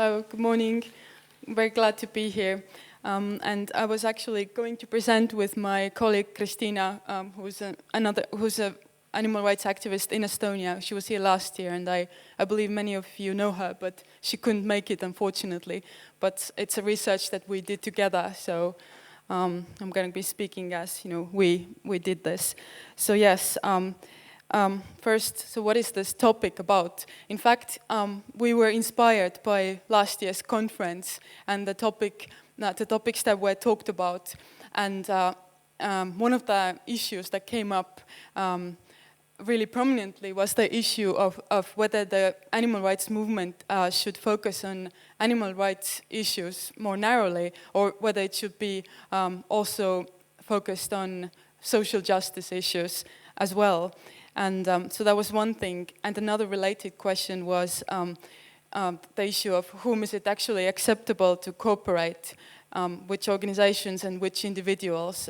Hello, good morning. I'm very glad to be here. And I was actually going to present with my colleague Christina, who's an animal rights activist in Estonia. She was here last year, and I believe many of you know her, but she couldn't make it, unfortunately. But it's a research that we did together, so I'm going to be speaking as, we did this. So yes, first, so what is this topic about? In fact, we were inspired by last year's conference and the topics that were talked about. And one of the issues that came up really prominently was the issue of whether the animal rights movement should focus on animal rights issues more narrowly, or whether it should be also focused on social justice issues as well. And so that was one thing. And another related question was the issue of whom is it actually acceptable to cooperate, which organizations and which individuals.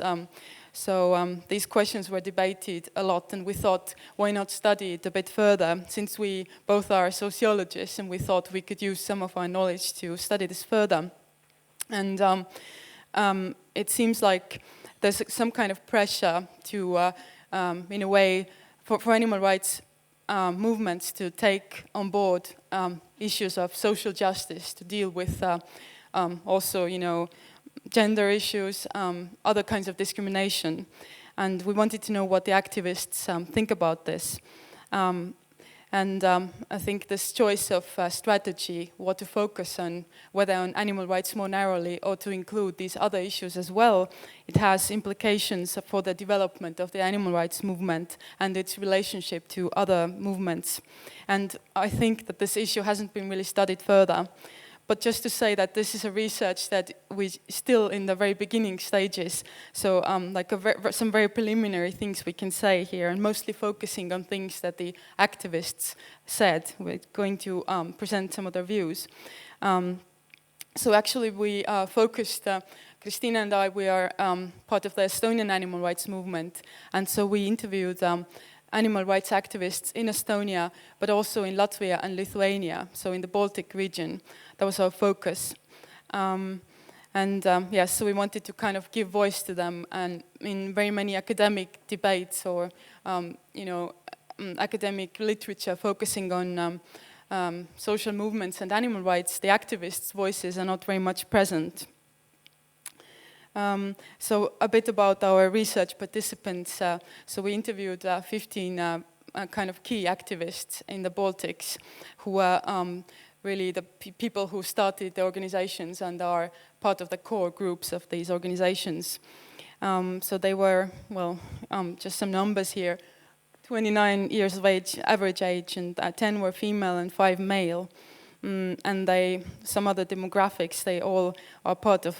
So these questions were debated a lot, and we thought, why not study it a bit further, since we both are sociologists, and we thought we could use some of our knowledge to study this further. And it seems like there's some kind of pressure to, in a way, for animal rights movements to take on board issues of social justice, to deal with also, gender issues, other kinds of discrimination. And we wanted to know what the activists think about this. I think this choice of strategy, what to focus on, whether on animal rights more narrowly or to include these other issues as well, it has implications for the development of the animal rights movement and its relationship to other movements. And I think that this issue hasn't been really studied further. But just to say that this is a research that we're still in the very beginning stages, so some very preliminary things we can say here, and mostly focusing on things that the activists said. We're going to present some of their views. So actually we focused, Christina and I, we are part of the Estonian animal rights movement, and so we interviewed animal rights activists in Estonia, but also in Latvia and Lithuania, so in the Baltic region. That was our focus. Yes, so we wanted to kind of give voice to them, and in very many academic debates or, academic literature focusing on social movements and animal rights, the activists' voices are not very much present. So a bit about our research participants. So we interviewed 15 kind of key activists in the Baltics who are really the people who started the organizations and are part of the core groups of these organizations. So they were, just some numbers here, 29 years of age, average age, and 10 were female and 5 male. And some other demographics, they all are part of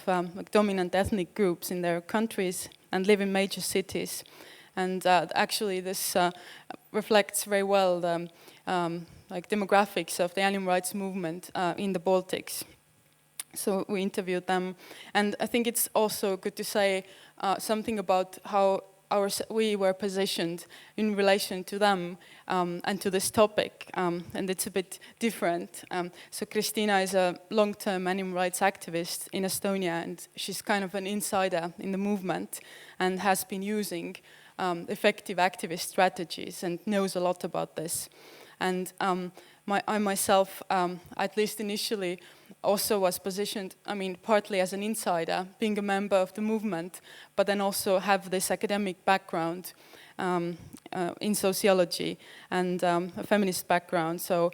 dominant ethnic groups in their countries and live in major cities. And actually this reflects very well the demographics of the animal rights movement in the Baltics. So we interviewed them. And I think it's also good to say something about how we were positioned in relation to them and to this topic, and it's a bit different. So Christina is a long-term animal rights activist in Estonia, and she's kind of an insider in the movement and has been using effective activist strategies and knows a lot about this. And I myself, at least initially, also was positioned, partly as an insider, being a member of the movement, but then also have this academic background in sociology and a feminist background, so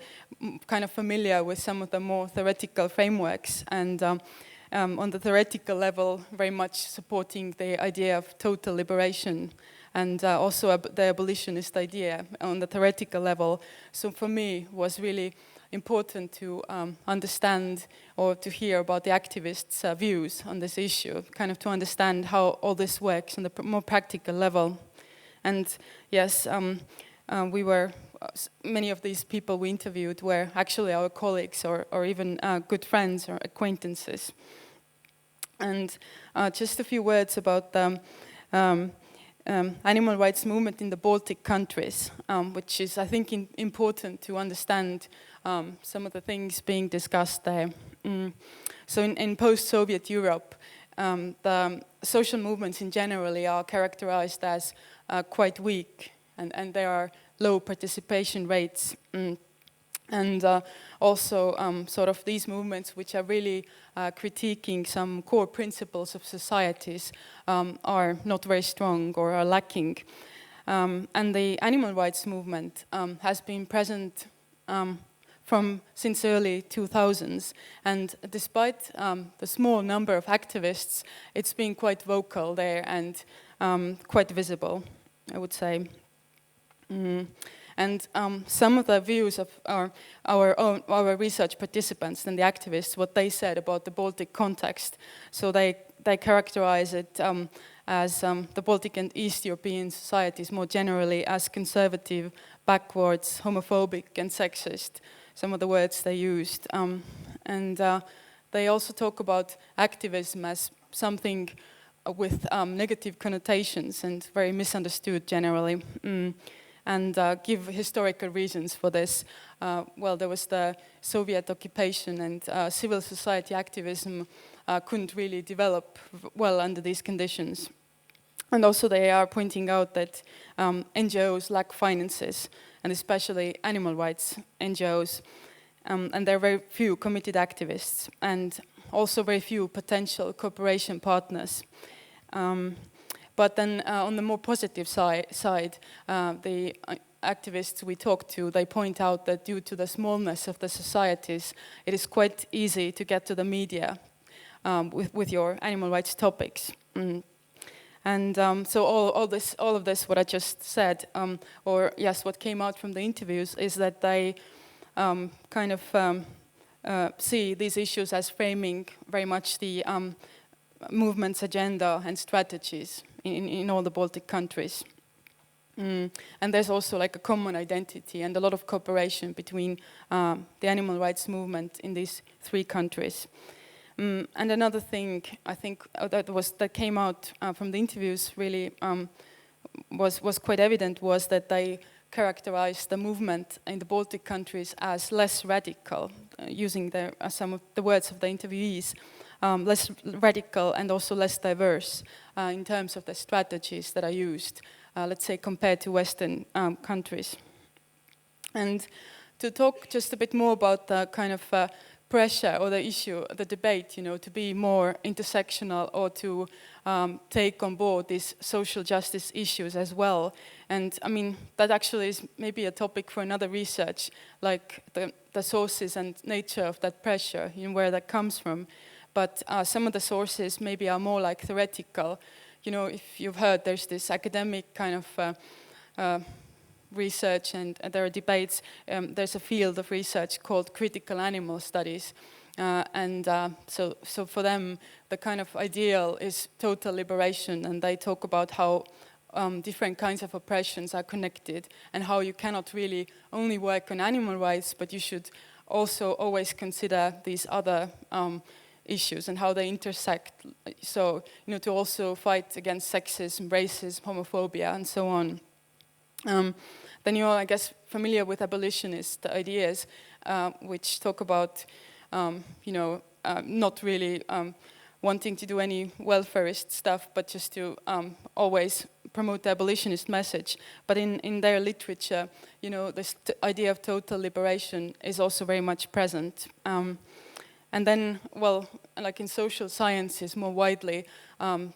kind of familiar with some of the more theoretical frameworks, and on the theoretical level, very much supporting the idea of total liberation and also the abolitionist idea on the theoretical level. So for me, was really important to understand or to hear about the activists' views on this issue, kind of to understand how all this works on the more practical level. And yes, many of these people we interviewed were actually our colleagues or even good friends or acquaintances. And just a few words about the animal rights movement in the Baltic countries, which is, I think, important to understand some of the things being discussed there. So in post-Soviet Europe, the social movements in generally are characterized as quite weak, and there are low participation rates. And also sort of these movements which are really critiquing some core principles of societies are not very strong or are lacking. And the animal rights movement has been present since early 2000s, and despite the small number of activists, it's been quite vocal there and quite visible, I would say. And some of the views of our research participants and the activists, what they said about the Baltic context, so they characterize it as the Baltic and East European societies more generally as conservative, backwards, homophobic and sexist, some of the words they used. And they also talk about activism as something with negative connotations and very misunderstood generally. And give historical reasons for this. Well, there was the Soviet occupation, and civil society activism couldn't really develop well under these conditions. And also they are pointing out that NGOs lack finances, and especially animal rights NGOs. And there are very few committed activists, and also very few potential cooperation partners. But then on the more positive side, the activists we talked to, they point out that due to the smallness of the societies, it is quite easy to get to the media with your animal rights topics. And so all of this, what I just said, or yes, what came out from the interviews is that they kind of see these issues as framing very much the movement's agenda and strategies in all the Baltic countries. And there's also like a common identity and a lot of cooperation between the animal rights movement in these three countries. And another thing I think that came out from the interviews really was quite evident was that they characterized the movement in the Baltic countries as less radical, using some of the words of the interviewees. Less radical and also less diverse in terms of the strategies that are used, let's say, compared to Western countries. And to talk just a bit more about the kind of pressure or the issue, the debate, to be more intersectional or to take on board these social justice issues as well. And I mean, that actually is maybe a topic for another research, like the sources and nature of that pressure, where that comes from. But some of the sources maybe are more like theoretical. If you've heard, there's this academic kind of research, and there are debates. There's a field of research called critical animal studies. So for them, the kind of ideal is total liberation, and they talk about how different kinds of oppressions are connected, and how you cannot really only work on animal rights, but you should also always consider these other issues and how they intersect. So, to also fight against sexism, racism, homophobia, and so on. Then you're, I guess, familiar with abolitionist ideas, which talk about, not really wanting to do any welfarist stuff, but just to always promote the abolitionist message. But in their literature, this idea of total liberation is also very much present. And then, well, like in social sciences more widely,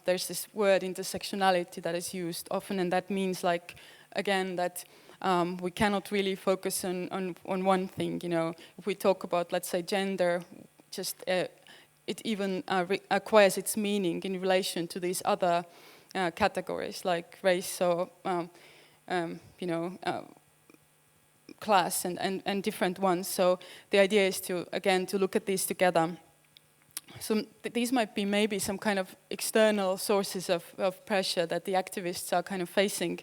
there's this word intersectionality that is used often, and that means, like, again, that we cannot really focus on one thing. If we talk about, let's say, gender, just it even acquires its meaning in relation to these other categories like race or, class and different ones. So the idea is to look at these together. So these might be maybe some kind of external sources of pressure that the activists are kind of facing.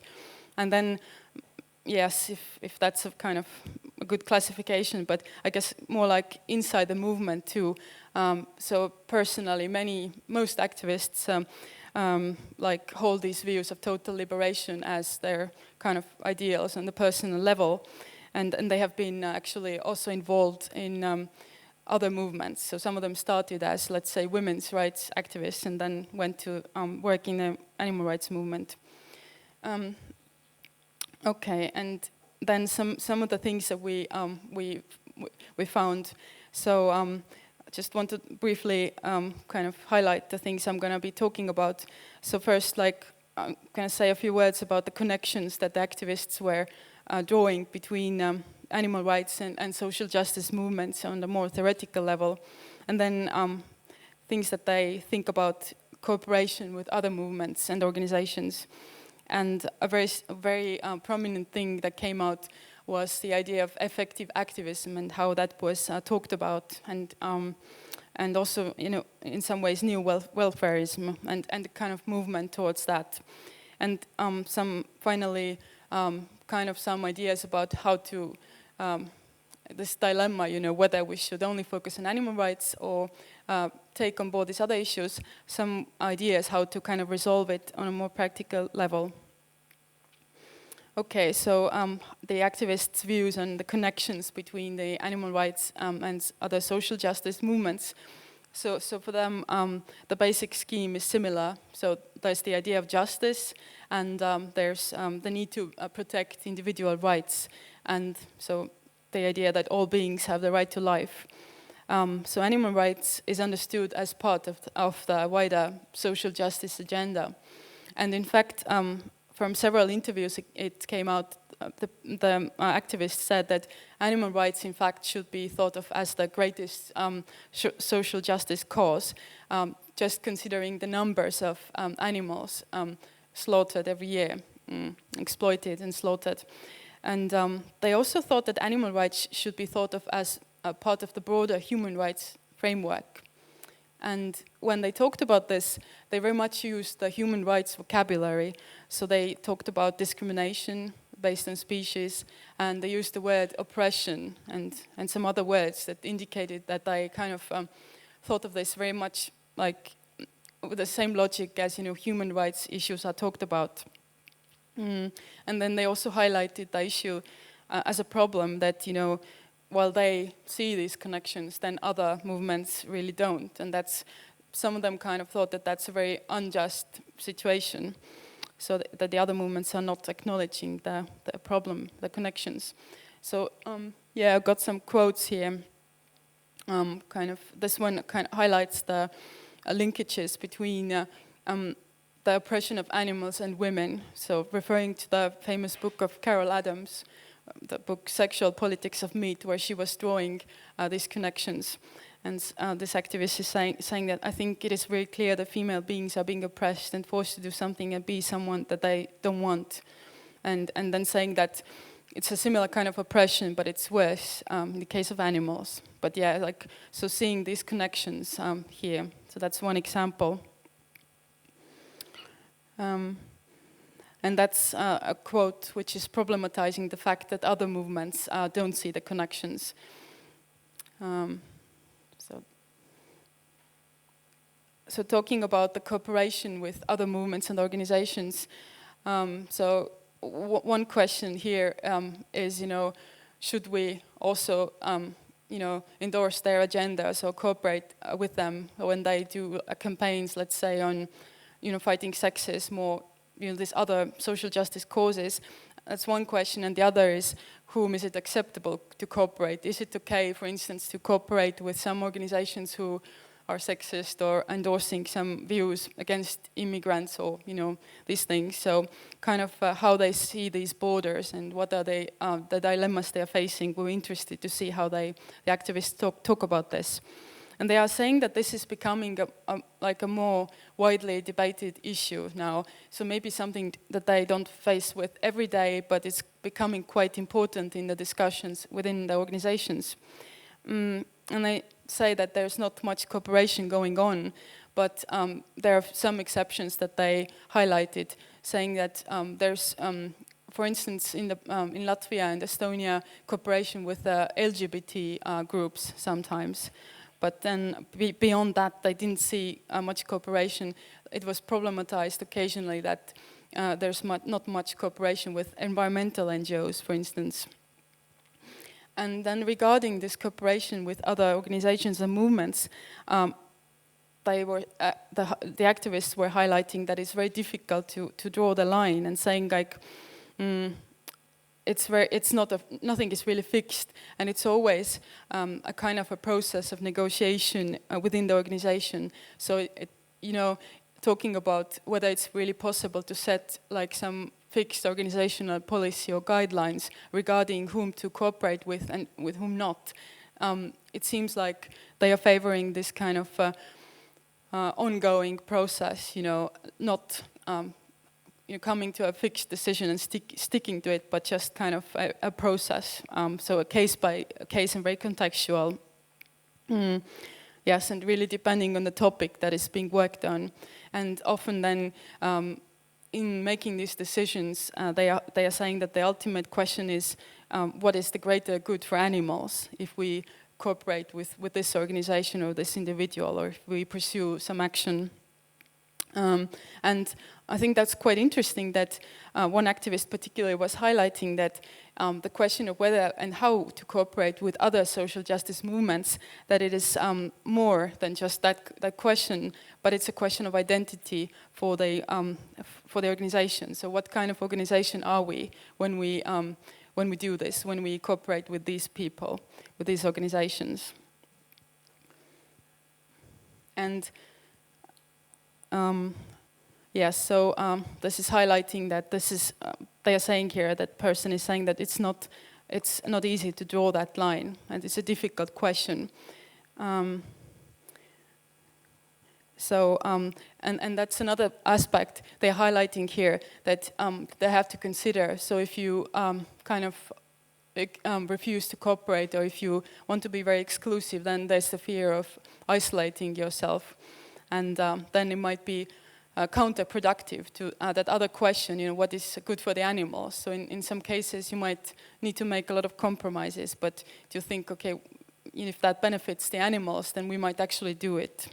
And then, yes, if that's a kind of a good classification, but I guess more like inside the movement too. So personally, most activists like hold these views of total liberation as their kind of ideals on the personal level. And they have been actually also involved in other movements. So some of them started as, let's say, women's rights activists and then went to work in the animal rights movement. Okay, and then some of the things that we found. So I just want to briefly kind of highlight the things I'm going to be talking about. So first, like, I'm going to say a few words about the connections that the activists were drawing between animal rights and social justice movements on the more theoretical level. And then things that they think about cooperation with other movements and organizations. And a very prominent thing that came out was the idea of effective activism and how that was talked about, and also, you know, in some ways, new welfareism and the kind of movement towards that. And finally, kind of some ideas about how to, this dilemma, you know, whether we should only focus on animal rights or take on board these other issues, some ideas how to kind of resolve it on a more practical level. Okay, so the activists' views on the connections between the animal rights and other social justice movements. So for them, the basic scheme is similar. So there's the idea of justice, and there's the need to protect individual rights, and so the idea that all beings have the right to life. So animal rights is understood as part of the wider social justice agenda. And in fact, from several interviews, it came out, the activists said that animal rights, in fact, should be thought of as the greatest social justice cause, just considering the numbers of animals slaughtered every year, exploited and slaughtered. And they also thought that animal rights should be thought of as a part of the broader human rights framework. And when they talked about this, they very much used the human rights vocabulary. So they talked about discrimination based on species, and they used the word oppression and some other words that indicated that they kind of thought of this very much like with the same logic as, you know, human rights issues are talked about. And then they also highlighted the issue as a problem that, you know, while they see these connections, then other movements really don't. And that's, some of them kind of thought that that's a very unjust situation, so that the other movements are not acknowledging the problem, the connections. So yeah, I've got some quotes here. Kind of, this one kind of highlights the linkages between the oppression of animals and women. So referring to the famous book of Carol Adams, the book Sexual Politics of Meat, where she was drawing these connections. And this activist is saying that I think it is very clear that female beings are being oppressed and forced to do something and be someone that they don't want. And then saying that it's a similar kind of oppression, but it's worse in the case of animals. But yeah, like, so seeing these connections here. So that's one example. And that's a quote which is problematizing the fact that other movements don't see the connections. So talking about the cooperation with other movements and organizations, so one question here is, you know, should we also, you know, endorse their agendas or cooperate with them when they do campaigns, let's say, on, you know, fighting sexism or, you know, these other social justice causes? That's one question, and the other is, whom is it acceptable to cooperate? Is it okay, for instance, to cooperate with some organizations who are sexist or endorsing some views against immigrants or, you know, these things? So kind of how they see these borders and what are they, the dilemmas they are facing. We're interested to see how the activists talk about this. And they are saying that this is becoming like a more widely debated issue now. So maybe something that they don't face with every day, but it's becoming quite important in the discussions within the organizations. And they say that there's not much cooperation going on, but there are some exceptions that they highlighted, saying that there's, for instance, in Latvia and Estonia, cooperation with LGBT groups sometimes. But then beyond that, they didn't see much cooperation. It was problematized occasionally that there's not much cooperation with environmental NGOs, for instance. And then regarding this cooperation with other organizations and movements, they were, the activists were highlighting that it's very difficult to draw the line and saying like, nothing is really fixed, and it's always a kind of a process of negotiation within the organization. So, talking about whether it's really possible to set like some fixed organizational policy or guidelines regarding whom to cooperate with and with whom not. It seems like they are favoring this kind of ongoing process, not coming to a fixed decision and sticking to it, but just kind of a process. So a case by case and very contextual. Yes, and really depending on the topic that is being worked on. And often then, in making these decisions, they are saying that the ultimate question is, what is the greater good for animals if we cooperate with this organization or this individual, or if we pursue some action. And I think that's quite interesting that one activist particularly was highlighting that the question of whether and how to cooperate with other social justice movements, that it is more than just that question, but it's a question of identity for the organization. So what kind of organization are we when we do this, when we cooperate with these people, with these organizations? And yes, so this is highlighting that this is, they are saying here, that person is saying that it's not easy to draw that line, and it's a difficult question. And that's another aspect they're highlighting here that they have to consider. So if you kind of refuse to cooperate, or if you want to be very exclusive, then there's the fear of isolating yourself. And then it might be counterproductive to that other question, what is good for the animals. So in some cases you might need to make a lot of compromises, but to think, okay, if that benefits the animals, then we might actually do it.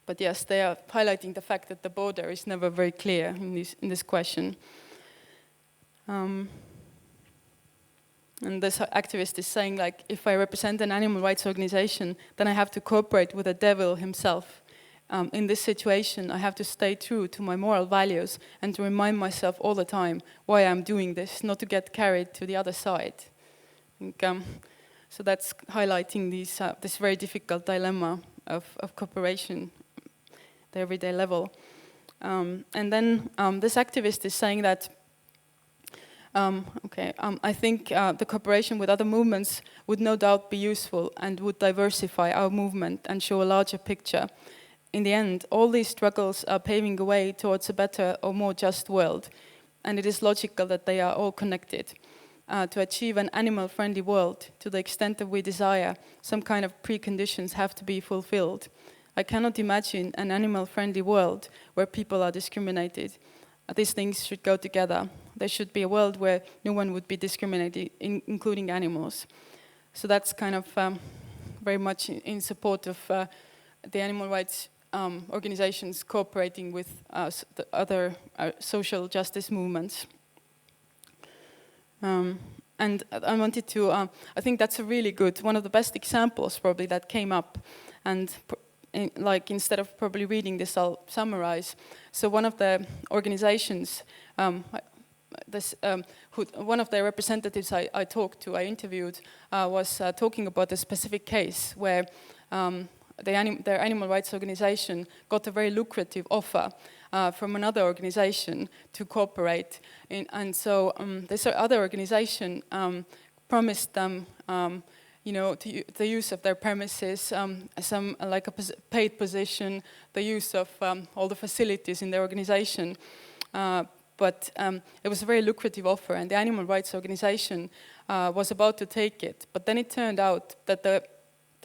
But yes, they are highlighting the fact that the border is never very clear in this question. And this activist is saying, like, if I represent an animal rights organization, then I have to cooperate with the devil himself. In this situation, I have to stay true to my moral values and to remind myself all the time why I'm doing this, not to get carried to the other side. So that's highlighting this very difficult dilemma of cooperation, the everyday level. And then this activist is saying that I think the cooperation with other movements would no doubt be useful and would diversify our movement and show a larger picture. In the end, all these struggles are paving the way towards a better or more just world, and it is logical that they are all connected. To achieve an animal-friendly world, to the extent that we desire, some kind of preconditions have to be fulfilled. I cannot imagine an animal-friendly world where people are discriminated. These things should go together. There should be a world where no one would be discriminated, including animals. So that's kind of very much in support of the animal rights organizations cooperating with the other social justice movements. And I wanted to, I think that's a really good, one of the best examples probably that came up. And instead of probably reading this, I'll summarize. So one of the organizations, one of the representatives I talked to, I interviewed, was talking about a specific case where their animal rights organization got a very lucrative offer from another organization to cooperate. And so this other organization promised them the use of their premises, like a paid position, the use of all the facilities in their organization. But it was a very lucrative offer, and the animal rights organization was about to take it. But then it turned out that the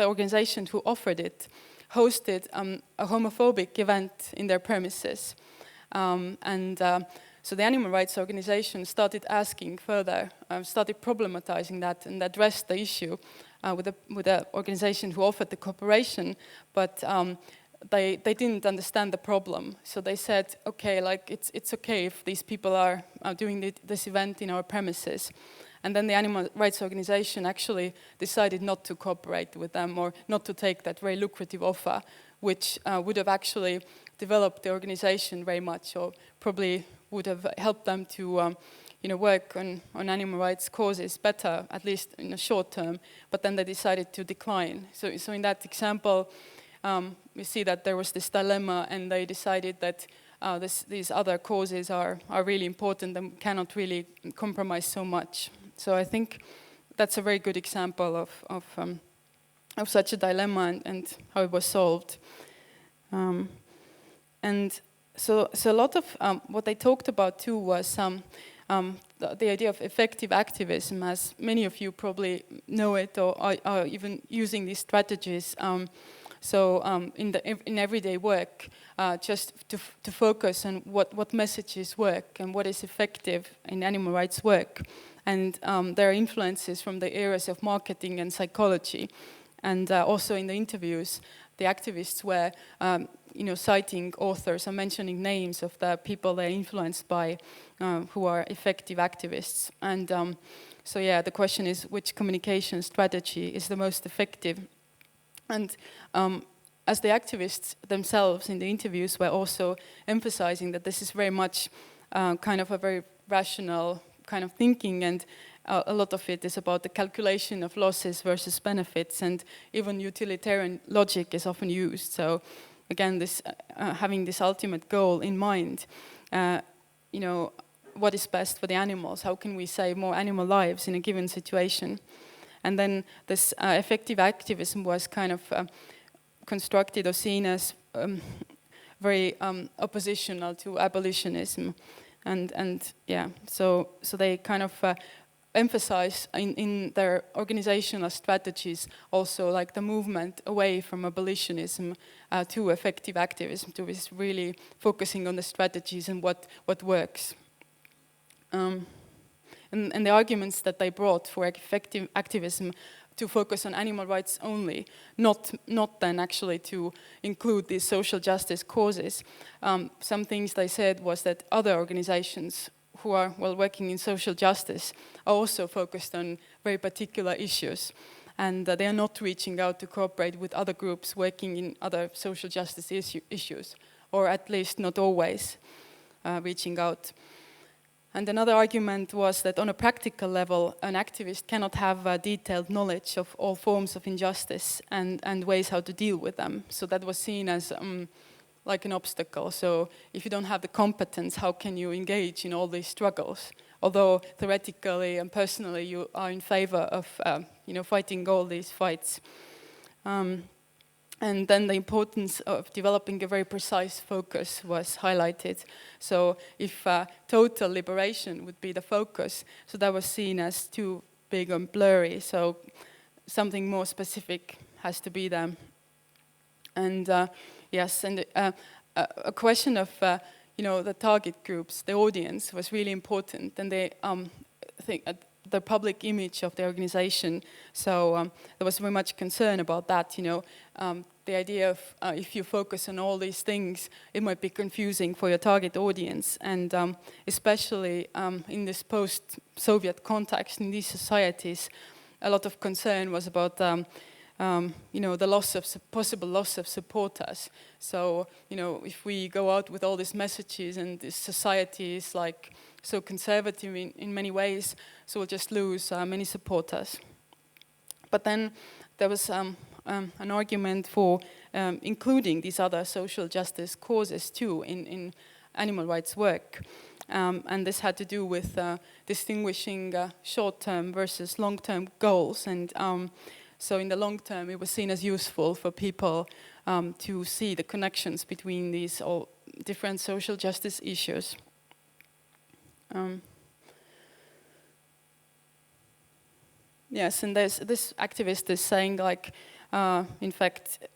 organization who offered it hosted a homophobic event in their premises. So the animal rights organization started asking further, started problematizing that, and addressed the issue with the organization who offered the cooperation, but they didn't understand the problem. So they said, okay, like it's okay if these people are doing this event in our premises. And then the animal rights organization actually decided not to cooperate with them or not to take that very lucrative offer, which would have actually developed the organization very much, or probably would have helped them to work on animal rights causes better, at least in the short term, but then they decided to decline. So in that example, we see that there was this dilemma, and they decided that these other causes are really important and cannot really compromise so much. So I think that's a very good example of such a dilemma and how it was solved. And so a lot of what they talked about too was the idea of effective activism, as many of you probably know it or are even using these strategies. In everyday work, just to focus on what messages work and what is effective in animal rights work. And there are influences from the areas of marketing and psychology. And also in the interviews, the activists were citing authors and mentioning names of the people they're influenced by who are effective activists. And the question is, which communication strategy is the most effective? And as the activists themselves in the interviews were also emphasizing that this is very much kind of a very rational kind of thinking, and a lot of it is about the calculation of losses versus benefits, and even utilitarian logic is often used. So again, this having this ultimate goal in mind, what is best for the animals? How can we save more animal lives in a given situation? And then this effective activism was kind of constructed or seen as very oppositional to abolitionism. So they kind of emphasize in their organizational strategies also like the movement away from abolitionism to effective activism, to is really focusing on the strategies and what works. And the arguments that they brought for effective activism to focus on animal rights only, not then actually to include these social justice causes. Some things they said was that other organizations who are working in social justice are also focused on very particular issues, and they are not reaching out to cooperate with other groups working in other social justice issues, or at least not always reaching out. And another argument was that on a practical level, an activist cannot have detailed knowledge of all forms of injustice and ways how to deal with them. So that was seen as like an obstacle. So if you don't have the competence, how can you engage in all these struggles? Although theoretically and personally you are in favor of fighting all these fights. And then the importance of developing a very precise focus was highlighted. So if total liberation would be the focus, so that was seen as too big and blurry. So something more specific has to be there. And yes, and a question of the target groups, the audience, was really important, and they think the public image of the organization. So there was very much concern about that. The idea of if you focus on all these things, it might be confusing for your target audience, and especially in this post-Soviet context in these societies, a lot of concern was about the possible loss of supporters. So, if we go out with all these messages and this society is like so conservative in many ways, so we'll just lose many supporters. But then there was an argument for including these other social justice causes too in animal rights work. And this had to do with distinguishing short-term versus long-term goals. And so in the long term, it was seen as useful for people to see the connections between these all different social justice issues. Yes, and this activist is saying, like, in fact,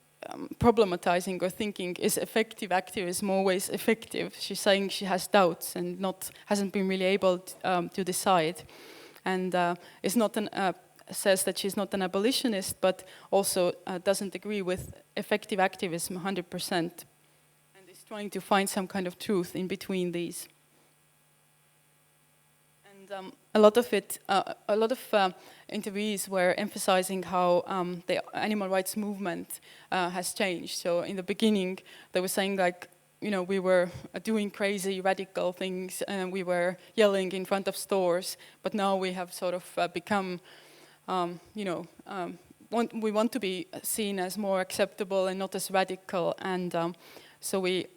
problematizing or thinking, is effective activism always effective? She's saying she has doubts and hasn't been really able to decide, and is not says that she's not an abolitionist, but also doesn't agree with effective activism 100%, and is trying to find some kind of truth in between these. And a lot of interviewees were emphasizing how the animal rights movement has changed. So in the beginning, they were saying like, we were doing crazy radical things and we were yelling in front of stores, but now we have sort of become, we want to be seen as more acceptable and not as radical, and so we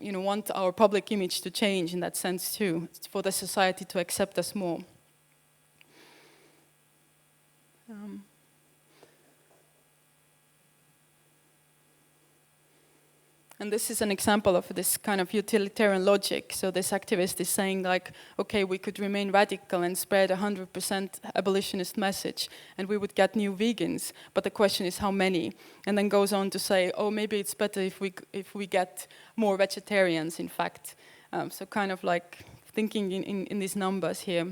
want our public image to change in that sense too, for the society to accept us more. And this is an example of this kind of utilitarian logic. So this activist is saying like, okay, we could remain radical and spread 100% abolitionist message and we would get new vegans, but the question is how many? And then goes on to say, oh, maybe it's better if we get more vegetarians, in fact. So kind of like thinking in these numbers here.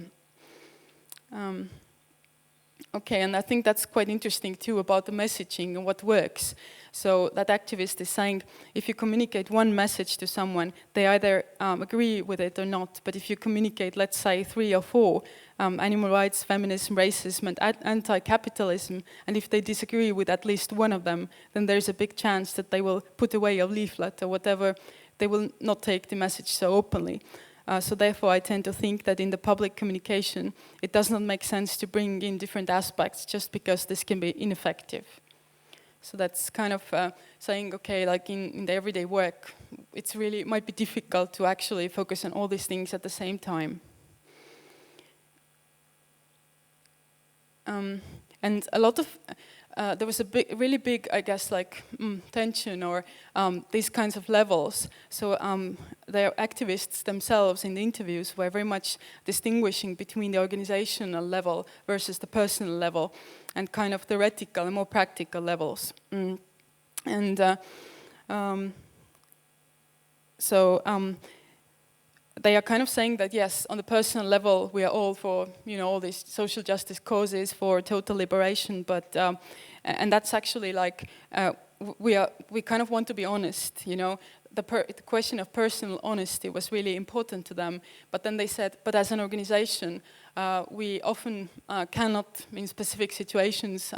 Okay, and I think that's quite interesting too about the messaging and what works. So that activist is saying, if you communicate one message to someone, they either agree with it or not. But if you communicate, let's say 3 or 4, animal rights, feminism, racism, and anti-capitalism, and if they disagree with at least one of them, then there's a big chance that they will put away a leaflet or whatever. They will not take the message so openly. So therefore, I tend to think that in the public communication, it does not make sense to bring in different aspects just because this can be ineffective. So that's kind of saying, okay, like in the everyday work, it might be difficult to actually focus on all these things at the same time. And a lot of, there was a really big, I guess, like tension or these kinds of levels. So the activists themselves in the interviews were very much distinguishing between the organizational level versus the personal level and kind of theoretical and more practical levels. And they are kind of saying that, yes, on the personal level, we are all for, all these social justice causes, for total liberation, but, and that's actually like, we kind of want to be honest, The question of personal honesty was really important to them, but then they said, but as an organization, we often cannot, in specific situations,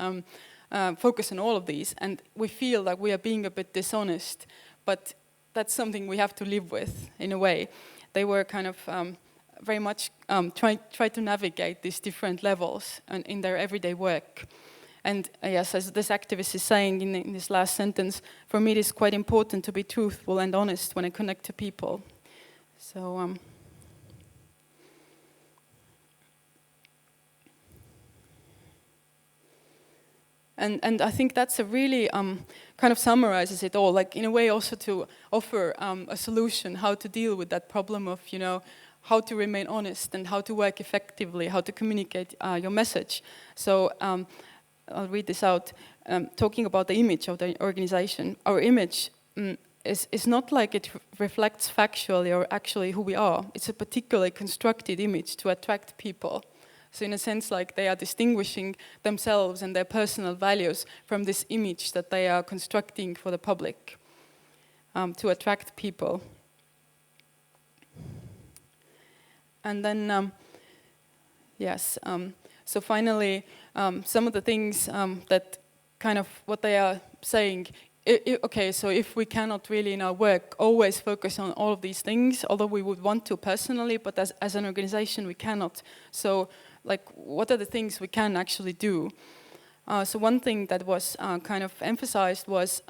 focus on all of these, and we feel like we are being a bit dishonest, but that's something we have to live with, in a way. They were kind of very much try to navigate these different levels in their everyday work. And yes, as this activist is saying in this last sentence, for me it is quite important to be truthful and honest when I connect to people. So, and I think that's a really kind of summarizes it all, like in a way also to offer a solution, how to deal with that problem of, how to remain honest and how to work effectively, how to communicate your message. So I'll read this out, talking about the image of the organization. Our image is not like it reflects factually or actually who we are. It's a particularly constructed image to attract people. So in a sense, like they are distinguishing themselves and their personal values from this image that they are constructing for the public to attract people. And then, yes, so finally, some of the things that kind of what they are saying, okay, so if we cannot really in our work always focus on all of these things, although we would want to personally, but as an organization we cannot. So like, what are the things we can actually do? So one thing that was kind of emphasized was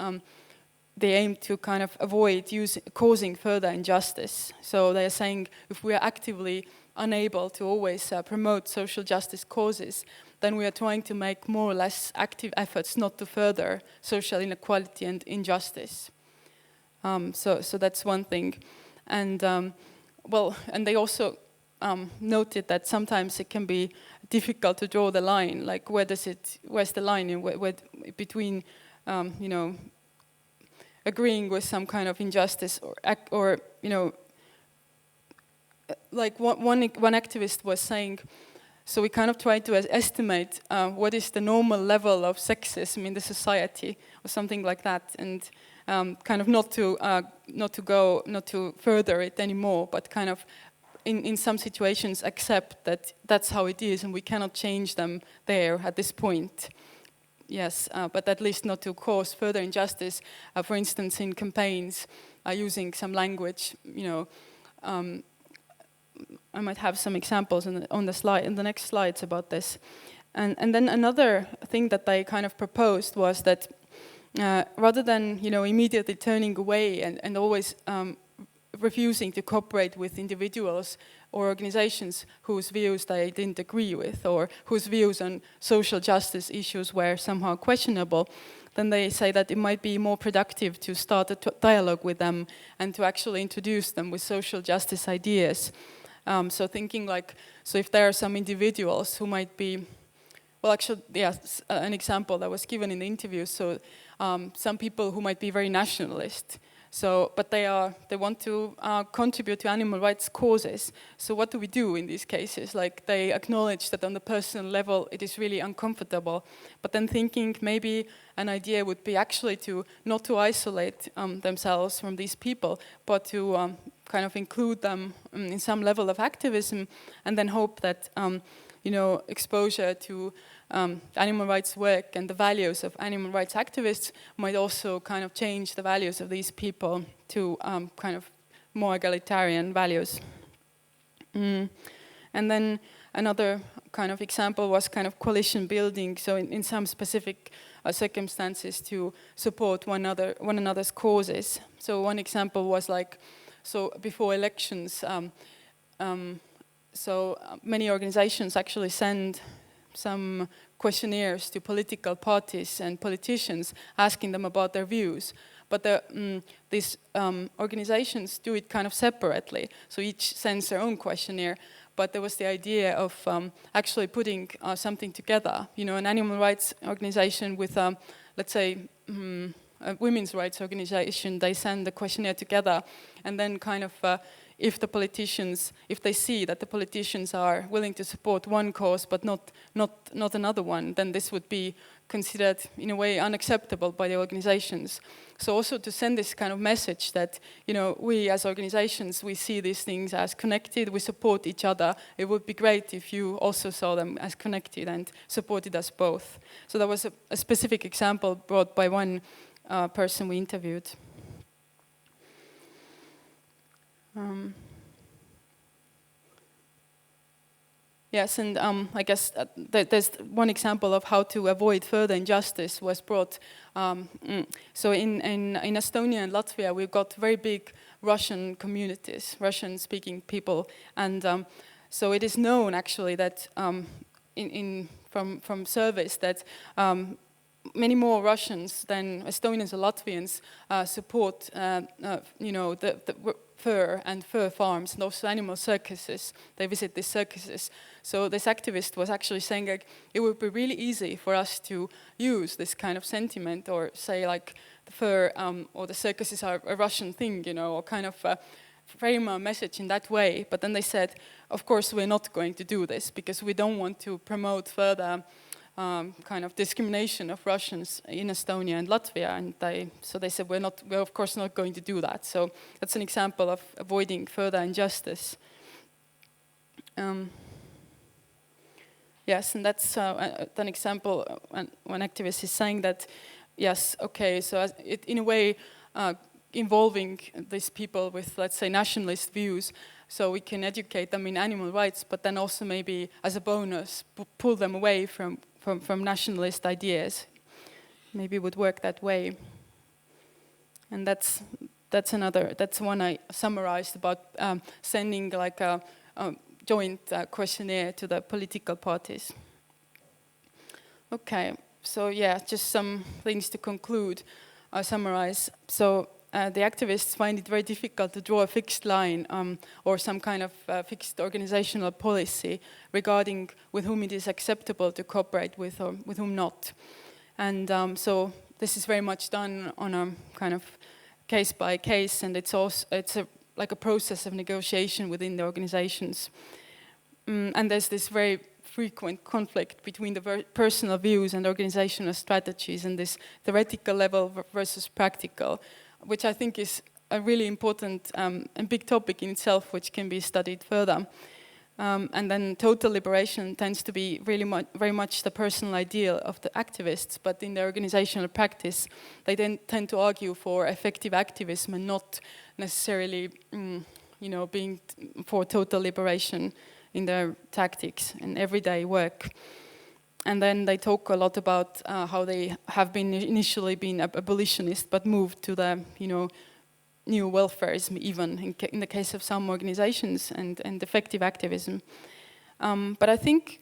the aim to kind of avoid causing further injustice. So they are saying if we are actively unable to always promote social justice causes, then we are trying to make more or less active efforts not to further social inequality and injustice. So that's one thing. And and they also noted that sometimes it can be difficult to draw the line, like where's the line between, agreeing with some kind of injustice or like one activist was saying, so we kind of try to estimate what is the normal level of sexism in the society or something like that, and kind of not to further it anymore, but kind of in some situations accept that that's how it is and we cannot change them there at this point. Yes, but at least not to cause further injustice. For instance, in campaigns, using some language, you know, I might have some examples on the slide, in the next slides about this. And then another thing that I kind of proposed was that rather than, you know, immediately turning away and always refusing to cooperate with individuals or organizations whose views they didn't agree with or whose views on social justice issues were somehow questionable, then they say that it might be more productive to start a dialogue with them and to actually introduce them with social justice ideas. So thinking like, so if there are some individuals who might be, well actually, yes, an example that was given in the interview, so some people who might be very nationalist, so, but they want to contribute to animal rights causes. So what do we do in these cases? Like they acknowledge that on the personal level it is really uncomfortable, but then thinking maybe an idea would be actually to not to isolate themselves from these people, but to kind of include them in some level of activism, and then hope that you know, exposure to animal rights work and the values of animal rights activists might also kind of change the values of these people to kind of more egalitarian values. And then another kind of example was kind of coalition building, so in some specific circumstances to support one another's causes. So one example was like, so before elections, many organizations actually send some questionnaires to political parties and politicians asking them about their views. But these organizations do it kind of separately. So each sends their own questionnaire. But there was the idea of actually putting something together. You know, an animal rights organization with, let's say, a women's rights organization, they send the questionnaire together, and then kind of if they see that the politicians are willing to support one cause but not another one, then this would be considered in a way unacceptable by the organizations. So also to send this kind of message that, you know, we as organizations, we see these things as connected, we support each other. It would be great if you also saw them as connected and supported us both. So that was a specific example brought by one person we interviewed. Yes, and I guess there's one example of how to avoid further injustice was brought. So in Estonia and Latvia, we've got very big Russian communities, Russian-speaking people, and so it is known actually that from surveys that many more Russians than Estonians or Latvians support, you know, the fur and fur farms and also animal circuses. They visit these circuses. So this activist was actually saying like, it would be really easy for us to use this kind of sentiment or say like the fur or the circuses are a Russian thing, you know, or kind of frame a message in that way. But then they said, of course, we're not going to do this because we don't want to promote further kind of discrimination of Russians in Estonia and Latvia, and so they said we're of course not going to do that. So that's an example of avoiding further injustice. Yes, and that's an example when activist is saying that, yes, okay, so in a way involving these people with, let's say, nationalist views, so we can educate them in animal rights, but then also maybe as a bonus pull them away from nationalist ideas. Maybe it would work that way. And that's one I summarized about sending like a joint questionnaire to the political parties. Okay, so yeah, just some things to conclude, summarize. So the activists find it very difficult to draw a fixed line or some kind of fixed organizational policy regarding with whom it is acceptable to cooperate with or with whom not. And so this is very much done on a kind of case by case, and it's like a process of negotiation within the organizations. And there's this very frequent conflict between the personal views and organizational strategies and this theoretical level versus practical, which I think is a really important and big topic in itself, which can be studied further. And then total liberation tends to be really very much the personal ideal of the activists, but in their organizational practice, they then tend to argue for effective activism and not necessarily, being for total liberation in their tactics and everyday work. And then they talk a lot about how they have been initially been abolitionist, but moved to the, new welfarism, even in the case of some organizations, and effective activism. But I think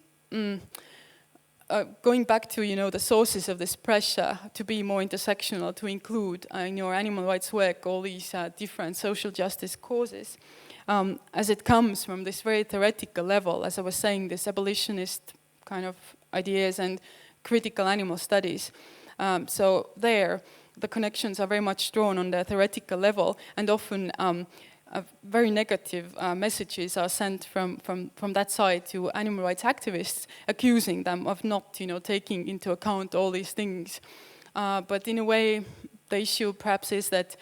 going back to the sources of this pressure to be more intersectional, to include in your animal rights work all these different social justice causes, as it comes from this very theoretical level, as I was saying, this abolitionist kind of ideas and critical animal studies. So there, the connections are very much drawn on the theoretical level, and often very negative messages are sent from that side to animal rights activists, accusing them of not, taking into account all these things. But in a way, the issue perhaps is that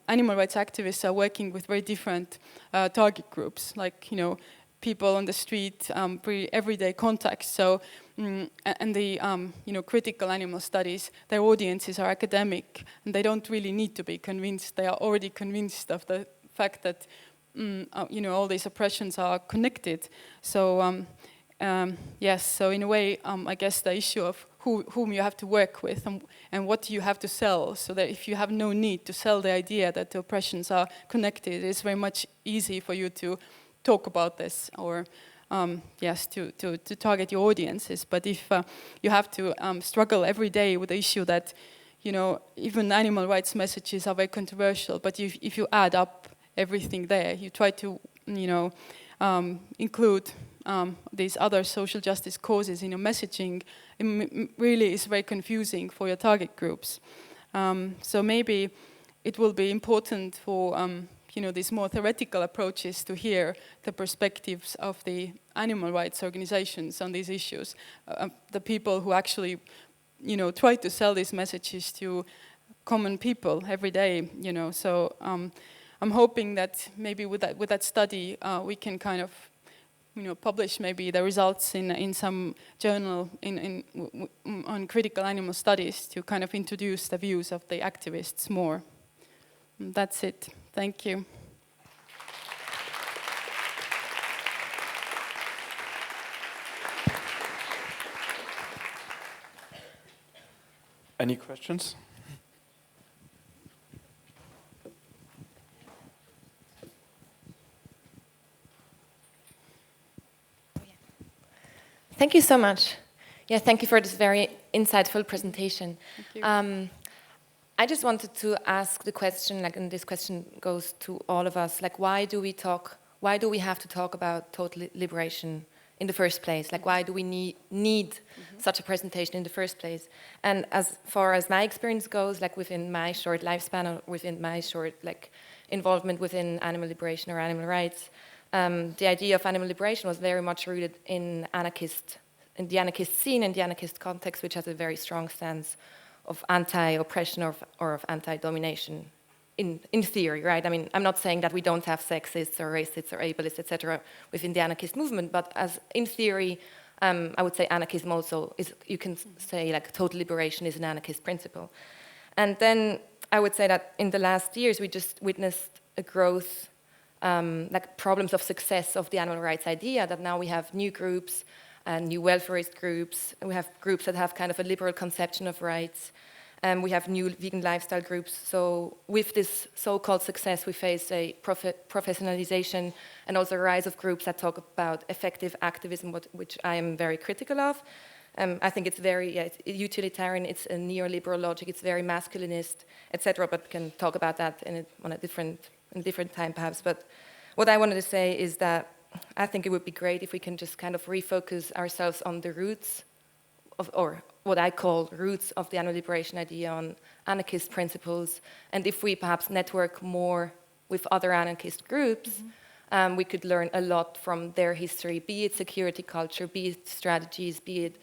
animal rights activists are working with very different target groups, like, people on the street, pretty everyday contacts. So, and the critical animal studies, their audiences are academic, and they don't really need to be convinced. They are already convinced of the fact that all these oppressions are connected. So yes, so in a way, I guess the issue of whom you have to work with and what you have to sell, so that if you have no need to sell the idea that the oppressions are connected, it's very much easy for you to talk about this, or yes, to target your audiences. But if you have to struggle every day with the issue that, even animal rights messages are very controversial, but if you add up everything there, you try to, include these other social justice causes in your messaging, it really is very confusing for your target groups. So maybe it will be important for these more theoretical approaches to hear the perspectives of the animal rights organizations on these issues, the people who actually, try to sell these messages to common people every day, So I'm hoping that maybe with that study, we can kind of, publish maybe the results in some journal on critical animal studies to kind of introduce the views of the activists more. That's it. Thank you. Any questions? Thank you so much. Yeah, thank you for this very insightful presentation. Thank you. I just wanted to ask the question, and this question goes to all of us, why do we have to talk about total liberation in the first place? Why do we need such a presentation in the first place? And as far as my experience goes, within my short lifespan, or within my short involvement within animal liberation or animal rights, the idea of animal liberation was very much rooted in the anarchist scene, in the anarchist context, which has a very strong stance of anti-oppression or of anti-domination in theory, right? I mean, I'm not saying that we don't have sexists or racists or ableists, etc., within the anarchist movement, but as in theory, I would say anarchism also is, you can say total liberation is an anarchist principle. And then I would say that in the last years, we just witnessed a growth, problems of success of the animal rights idea, that now we have new groups, new welfarist groups, and we have groups that have kind of a liberal conception of rights, and we have new vegan lifestyle groups. So with this so-called success, we face a professionalization and also a rise of groups that talk about effective activism, which I am very critical of. I think it's very utilitarian, it's a neoliberal logic, it's very masculinist, etc., but we can talk about that in a different time perhaps. But what I wanted to say is that I think it would be great if we can just kind of refocus ourselves on the roots of, or what I call roots of the animal liberation idea, on anarchist principles, and if we perhaps network more with other anarchist groups, we could learn a lot from their history, be it security culture, be it strategies, be it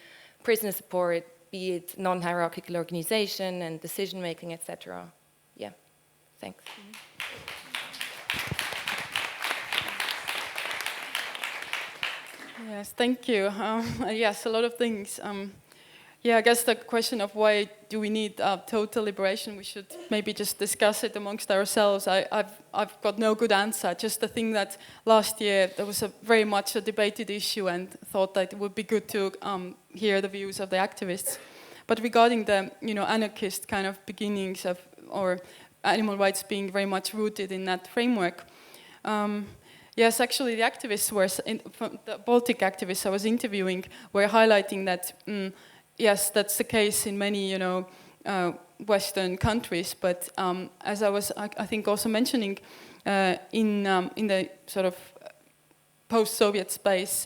prisoner support, be it non-hierarchical organization and decision-making, etc. Yeah, thanks. Yes, thank you. Yes, a lot of things. Yeah, I guess the question of why do we need total liberation, we should maybe just discuss it amongst ourselves. I've got no good answer. Just the thing that last year there was very much a debated issue, and thought that it would be good to hear the views of the activists. But regarding the anarchist kind of beginnings of, or animal rights being very much rooted in that framework. Yes, actually the activists were, the Baltic activists I was interviewing were highlighting that, yes, that's the case in many, Western countries, but as I was, I think also mentioning, in the sort of post-Soviet space,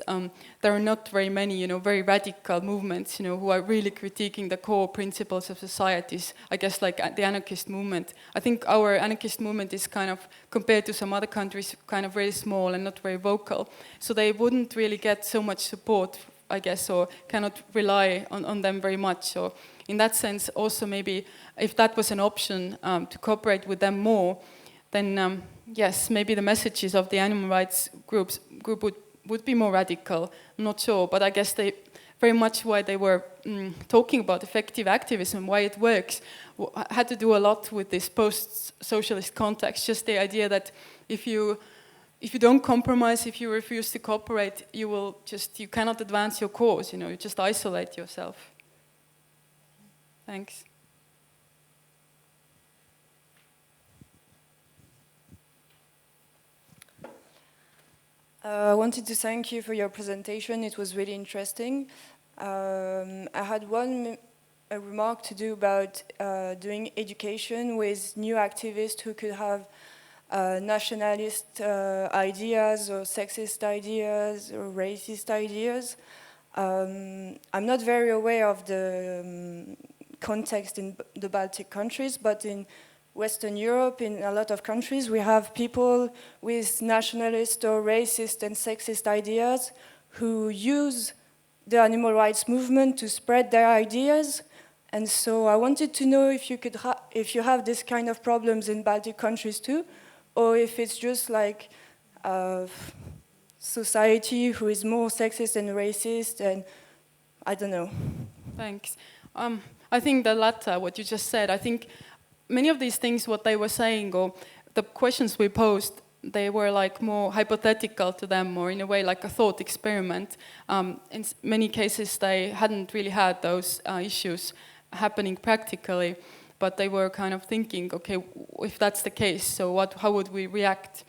there are not very many, very radical movements, who are really critiquing the core principles of societies. I guess like the anarchist movement. I think our anarchist movement is kind of, compared to some other countries, kind of very small and not very vocal. So they wouldn't really get so much support, I guess, or cannot rely on them very much. So in that sense, also maybe if that was an option to cooperate with them more, then yes, maybe the messages of the animal rights group would be more radical. I'm not sure, but I guess they very much why they were talking about effective activism, why it works, had to do a lot with this post-socialist context. Just the idea that if you don't compromise, if you refuse to cooperate, you cannot advance your cause. You just isolate yourself. Thanks. I wanted to thank you for your presentation. It was really interesting. I had a remark to do about doing education with new activists who could have nationalist ideas or sexist ideas or racist ideas. I'm not very aware of the context in the Baltic countries, but in Western Europe, in a lot of countries, we have people with nationalist or racist and sexist ideas who use the animal rights movement to spread their ideas. And so I wanted to know if you have this kind of problems in Baltic countries too, or if it's just like society who is more sexist and racist, and I don't know. Thanks. I think the latter, what you just said, I think many of these things, what they were saying, or the questions we posed, they were like more hypothetical to them, or in a way like a thought experiment. In many cases, they hadn't really had those issues happening practically, but they were kind of thinking, okay, if that's the case, so how would we react?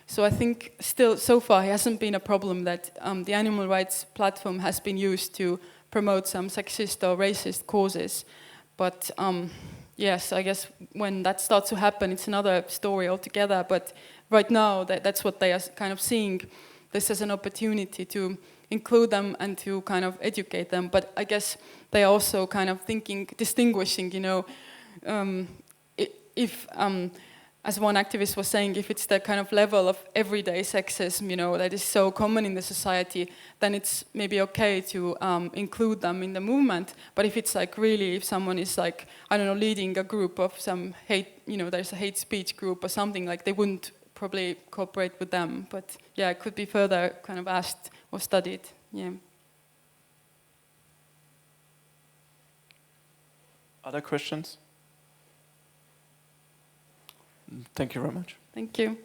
So I think still, so far, it hasn't been a problem that the animal rights platform has been used to promote some sexist or racist causes. But yes, I guess when that starts to happen, it's another story altogether. But right now, that's what they are kind of seeing this as an opportunity to include them and to kind of educate them. But I guess they are also kind of distinguishing, if, as one activist was saying, if it's the kind of level of everyday sexism, that is so common in the society, then it's maybe okay to include them in the movement. But if it's like really, if someone is like, I don't know, leading a group of some hate, there's a hate speech group or something, like they wouldn't probably cooperate with them. But yeah, it could be further kind of asked or studied, yeah. Other questions? Thank you very much. Thank you.